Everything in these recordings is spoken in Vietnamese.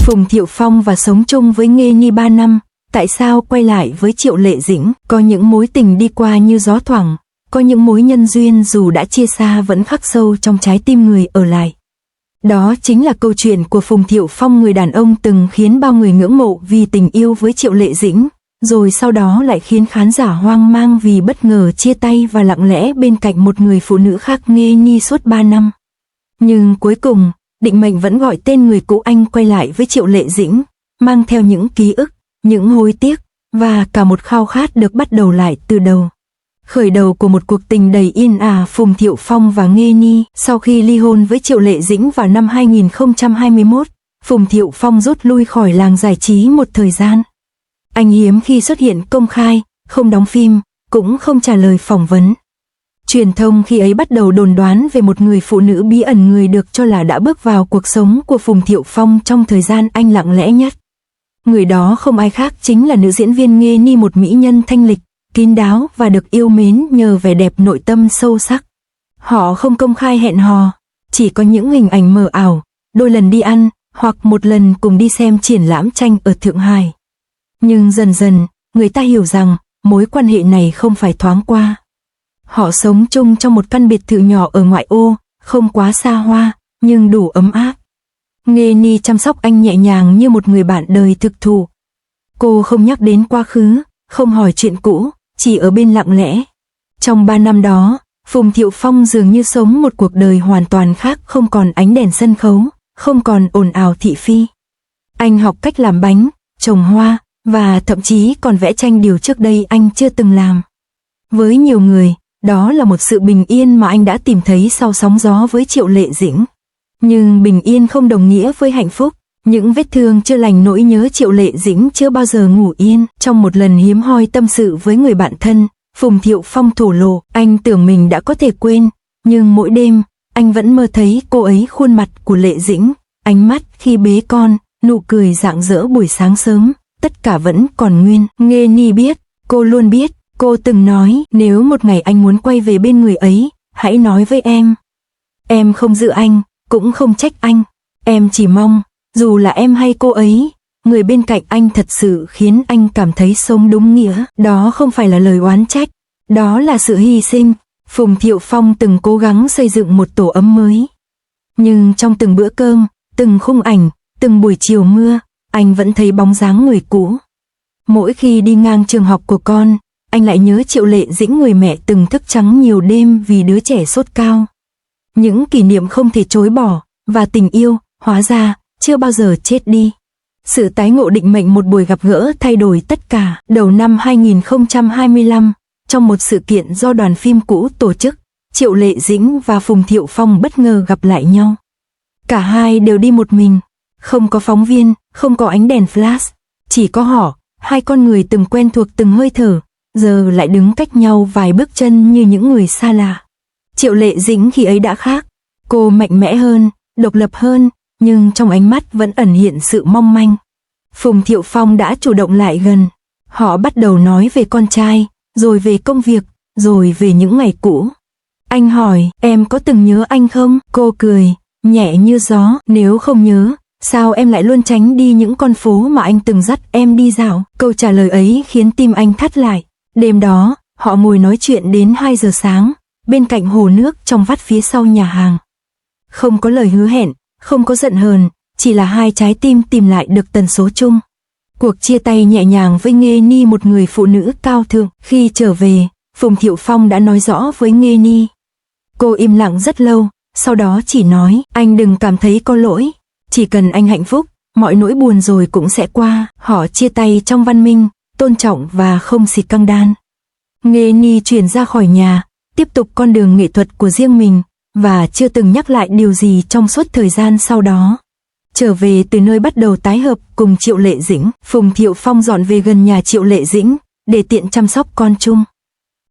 Phùng Thiệu Phong và sống chung với Nghê Ni 3 năm, tại sao quay lại với Triệu Lệ Dĩnh? Có những mối tình đi qua như gió thoảng, có những mối nhân duyên dù đã chia xa vẫn khắc sâu trong trái tim người ở lại. Đó chính là câu chuyện của Phùng Thiệu Phong, người đàn ông từng khiến bao người ngưỡng mộ vì tình yêu với Triệu Lệ Dĩnh, rồi sau đó lại khiến khán giả hoang mang vì bất ngờ chia tay và lặng lẽ bên cạnh một người phụ nữ khác, Nghê Ni, suốt 3 năm. Nhưng cuối cùng, định mệnh vẫn gọi tên người cũ anh quay lại với Triệu Lệ Dĩnh, mang theo những ký ức, những hối tiếc, và cả một khao khát được bắt đầu lại từ đầu. Khởi đầu của một cuộc tình đầy yên ả, Phùng Thiệu Phong và Nghê Ni. Sau khi ly hôn với Triệu Lệ Dĩnh vào năm 2021, Phùng Thiệu Phong rút lui khỏi làng giải trí một thời gian. Anh hiếm khi xuất hiện công khai, không đóng phim, cũng không trả lời phỏng vấn. Truyền thông khi ấy bắt đầu đồn đoán về một người phụ nữ bí ẩn, người được cho là đã bước vào cuộc sống của Phùng Thiệu Phong trong thời gian anh lặng lẽ nhất. Người đó không ai khác chính là nữ diễn viên Nghê Ni, một mỹ nhân thanh lịch, kín đáo và được yêu mến nhờ vẻ đẹp nội tâm sâu sắc. Họ không công khai hẹn hò, chỉ có những hình ảnh mờ ảo, đôi lần đi ăn, hoặc một lần cùng đi xem triển lãm tranh ở Thượng Hải. Nhưng dần dần, người ta hiểu rằng, mối quan hệ này không phải thoáng qua. Họ sống chung trong một căn biệt thự nhỏ ở ngoại ô, không quá xa hoa, nhưng đủ ấm áp. Nghê Ni chăm sóc anh nhẹ nhàng như một người bạn đời thực thụ. Cô không nhắc đến quá khứ, không hỏi chuyện cũ, chỉ ở bên lặng lẽ. Trong 3 năm đó, Phùng Thiệu Phong dường như sống một cuộc đời hoàn toàn khác, không còn ánh đèn sân khấu, không còn ồn ào thị phi. Anh học cách làm bánh, trồng hoa, và thậm chí còn vẽ tranh, điều trước đây anh chưa từng làm. Với nhiều người, đó là một sự bình yên mà anh đã tìm thấy sau sóng gió với Triệu Lệ Dĩnh. Nhưng bình yên không đồng nghĩa với hạnh phúc. Những vết thương chưa lành, nỗi nhớ Triệu Lệ Dĩnh chưa bao giờ ngủ yên. Trong một lần hiếm hoi tâm sự với người bạn thân, Phùng Thiệu Phong thổ lộ anh tưởng mình đã có thể quên, nhưng mỗi đêm, anh vẫn mơ thấy cô ấy, khuôn mặt của Lệ Dĩnh, ánh mắt khi bế con, nụ cười rạng rỡ buổi sáng sớm, tất cả vẫn còn nguyên. Nghê Ni biết, cô luôn biết, cô từng nói nếu một ngày anh muốn quay về bên người ấy, hãy nói với em. Em không giữ anh, cũng không trách anh, em chỉ mong, dù là em hay cô ấy, người bên cạnh anh thật sự khiến anh cảm thấy sống đúng nghĩa. Đó không phải là lời oán trách, đó là sự hy sinh. Phùng Thiệu Phong từng cố gắng xây dựng một tổ ấm mới. Nhưng trong từng bữa cơm, từng khung ảnh, từng buổi chiều mưa, anh vẫn thấy bóng dáng người cũ. Mỗi khi đi ngang trường học của con, anh lại nhớ Triệu Lệ Dĩnh, người mẹ từng thức trắng nhiều đêm vì đứa trẻ sốt cao. Những kỷ niệm không thể chối bỏ, và tình yêu, hóa ra, chưa bao giờ chết đi. Sự tái ngộ định mệnh, một buổi gặp gỡ thay đổi tất cả. Đầu năm 2025, trong một sự kiện do đoàn phim cũ tổ chức, Triệu Lệ Dĩnh và Phùng Thiệu Phong bất ngờ gặp lại nhau. Cả hai đều đi một mình, không có phóng viên, không có ánh đèn flash, chỉ có họ, hai con người từng quen thuộc từng hơi thở, giờ lại đứng cách nhau vài bước chân như những người xa lạ. Triệu Lệ Dĩnh khi ấy đã khác, cô mạnh mẽ hơn, độc lập hơn, nhưng trong ánh mắt vẫn ẩn hiện sự mong manh. Phùng Thiệu Phong đã chủ động lại gần, họ bắt đầu nói về con trai, rồi về công việc, rồi về những ngày cũ. Anh hỏi, em có từng nhớ anh không? Cô cười, nhẹ như gió, nếu không nhớ, sao em lại luôn tránh đi những con phố mà anh từng dắt em đi dạo? Câu trả lời ấy khiến tim anh thắt lại. Đêm đó, họ ngồi nói chuyện đến 2 giờ sáng, bên cạnh hồ nước trong vắt phía sau nhà hàng. Không có lời hứa hẹn, không có giận hờn, chỉ là hai trái tim tìm lại được tần số chung. Cuộc chia tay nhẹ nhàng với Nghê Ni, một người phụ nữ cao thượng. Khi trở về, Phùng Thiệu Phong đã nói rõ với Nghê Ni. Cô im lặng rất lâu, sau đó chỉ nói, anh đừng cảm thấy có lỗi, chỉ cần anh hạnh phúc, mọi nỗi buồn rồi cũng sẽ qua. Họ chia tay trong văn minh, tôn trọng và không xịt căng đan. Nghê Ni chuyển ra khỏi nhà, tiếp tục con đường nghệ thuật của riêng mình, và chưa từng nhắc lại điều gì trong suốt thời gian sau đó. Trở về từ nơi bắt đầu tái hợp cùng Triệu Lệ Dĩnh, Phùng Thiệu Phong dọn về gần nhà Triệu Lệ Dĩnh, để tiện chăm sóc con chung.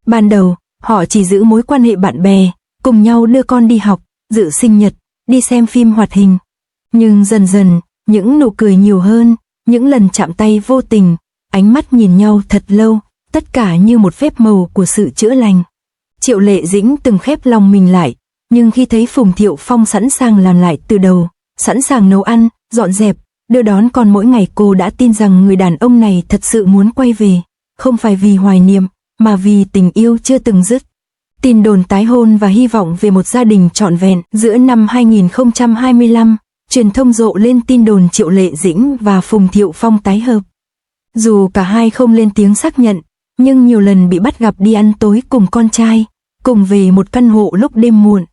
Ban đầu, họ chỉ giữ mối quan hệ bạn bè, cùng nhau đưa con đi học, dự sinh nhật, đi xem phim hoạt hình. Nhưng dần dần, những nụ cười nhiều hơn, những lần chạm tay vô tình, ánh mắt nhìn nhau thật lâu, tất cả như một phép màu của sự chữa lành. Triệu Lệ Dĩnh từng khép lòng mình lại, nhưng khi thấy Phùng Thiệu Phong sẵn sàng làm lại từ đầu, sẵn sàng nấu ăn, dọn dẹp, Đưa đón con mỗi ngày, cô đã tin rằng người đàn ông này thật sự muốn quay về, không phải vì hoài niệm, mà vì tình yêu chưa từng dứt. Tin đồn tái hôn và hy vọng về một gia đình trọn vẹn. Giữa năm 2025, truyền thông rộ lên tin đồn Triệu Lệ Dĩnh và Phùng Thiệu Phong tái hợp. Dù cả hai không lên tiếng xác nhận, nhưng nhiều lần bị bắt gặp đi ăn tối cùng con trai, cùng về một căn hộ lúc đêm muộn.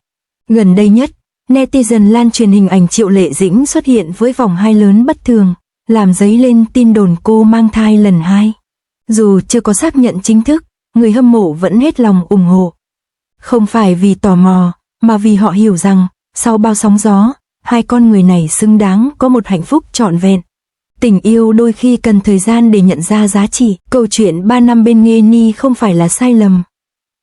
Gần đây nhất, netizen lan truyền hình ảnh Triệu Lệ Dĩnh xuất hiện với vòng hai lớn bất thường, làm dấy lên tin đồn cô mang thai lần 2. Dù chưa có xác nhận chính thức, người hâm mộ vẫn hết lòng ủng hộ. Không phải vì tò mò, mà vì họ hiểu rằng, sau bao sóng gió, hai con người này xứng đáng có một hạnh phúc trọn vẹn. Tình yêu đôi khi cần thời gian để nhận ra giá trị. Câu chuyện 3 năm bên Nghê Ni không phải là sai lầm.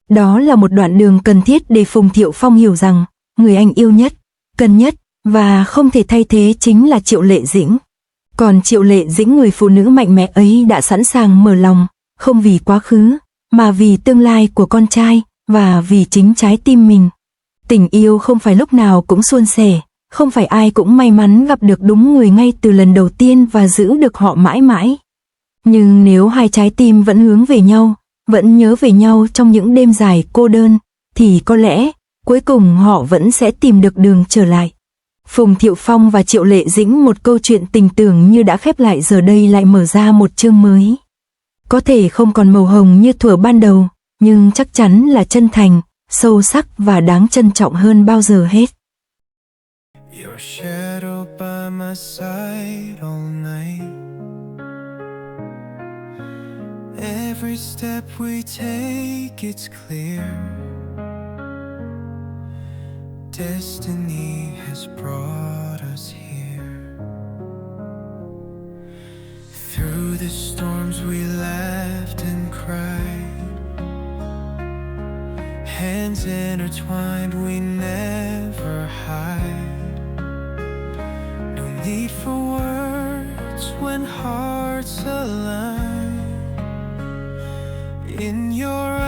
Đó là một đoạn đường cần thiết để Phùng Thiệu Phong hiểu rằng, người anh yêu nhất, cần nhất, và không thể thay thế chính là Triệu Lệ Dĩnh. Còn Triệu Lệ Dĩnh, người phụ nữ mạnh mẽ ấy, đã sẵn sàng mở lòng, không vì quá khứ, mà vì tương lai của con trai, và vì chính trái tim mình. Tình yêu không phải lúc nào cũng suôn sẻ, không phải ai cũng may mắn gặp được đúng người ngay từ lần đầu tiên và giữ được họ mãi mãi. Nhưng nếu hai trái tim vẫn hướng về nhau, vẫn nhớ về nhau trong những đêm dài cô đơn, thì có lẽ, cuối cùng họ vẫn sẽ tìm được đường trở lại. Phùng Thiệu Phong và Triệu Lệ Dĩnh, một câu chuyện tình tưởng như đã khép lại, giờ đây lại mở ra một chương mới. Có thể không còn màu hồng như thuở ban đầu, nhưng chắc chắn là chân thành, sâu sắc và đáng trân trọng hơn bao giờ hết. Your shadow by my side all night. Every step we take, it's clear. Destiny has brought us here. Through the storms we laughed and cried. Hands intertwined, we never hide. No need for words when hearts align. In your